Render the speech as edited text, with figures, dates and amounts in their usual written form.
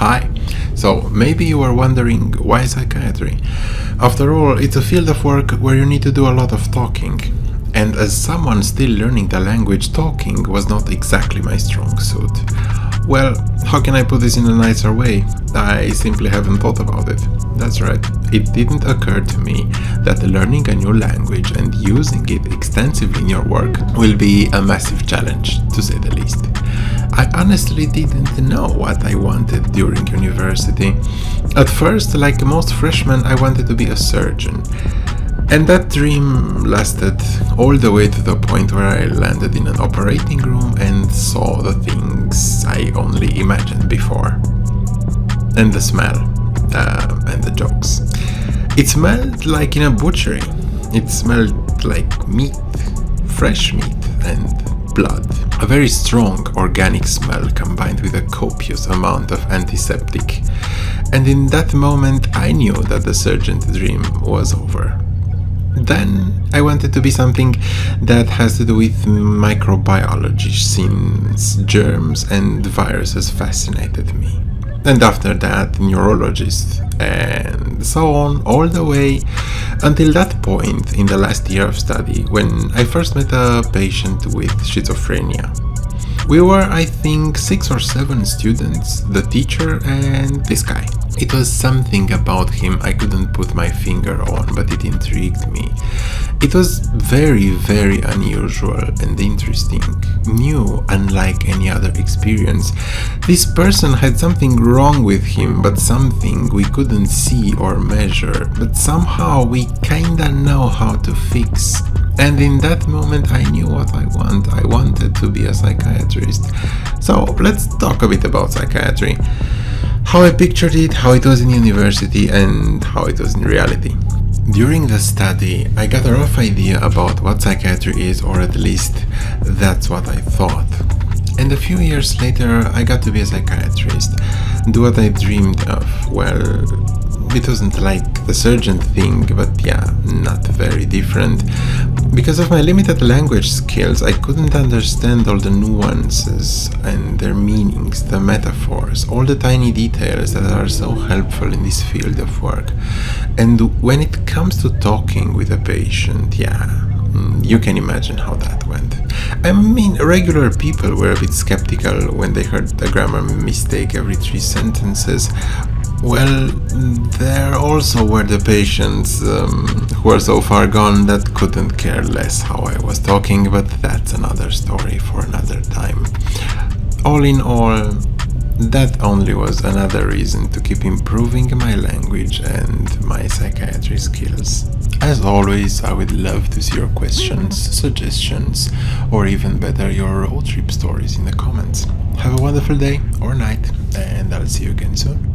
Hi! So, maybe you are wondering, why psychiatry? After all, it's a field of work where you need to do a lot of talking. And as someone still learning the language, talking was not exactly my strong suit. Well, how can I put this in a nicer way? I simply haven't thought about it. That's right, it didn't occur to me that learning a new language and using it extensively in your work will be a massive challenge, to say the least. I honestly didn't know what I wanted during university. At first, like most freshmen, I wanted to be a surgeon. And that dream lasted all the way to the point where I landed in an operating room and saw the things I only imagined before. And the smell, and the jokes. It smelled like in a butchery. It smelled like meat, fresh meat, and blood. A very strong organic smell combined with a copious amount of antiseptic. And in that moment, I knew that the surgeon's dream was over. Then I wanted to be something that has to do with microbiology, since germs and viruses fascinated me. And after that, neurologist, and so on, all the way until that point in the last year of study when I first met a patient with schizophrenia. We were, I think, 6 or 7 students, the teacher and this guy. It was something about him I couldn't put my finger on, but it intrigued me. It was very, very unusual and interesting, new, unlike any other experience. This person had something wrong with him, but something we couldn't see or measure, but somehow we kinda know how to fix. And in that moment I knew what I want. I wanted to be a psychiatrist. So let's talk a bit about psychiatry. How I pictured it, how it was in university, and how it was in reality. During the study, I got a rough idea about what psychiatry is, or at least that's what I thought. And a few years later, I got to be a psychiatrist, do what I dreamed of. Well, it wasn't like the surgeon thing, but yeah, not very different. Because of my limited language skills, I couldn't understand all the nuances and their meanings, the metaphors, all the tiny details that are so helpful in this field of work. And when it comes to talking with a patient, yeah, you can imagine how that went. I mean, regular people were a bit skeptical when they heard a grammar mistake every 3 sentences. Well, there also were the patients who were so far gone that couldn't care less how I was talking, but that's another story for another time. All in all, that only was another reason to keep improving my language and my psychiatry skills. As always, I would love to see your questions, suggestions, or even better, your road trip stories in the comments. Have a wonderful day or night, and I'll see you again soon.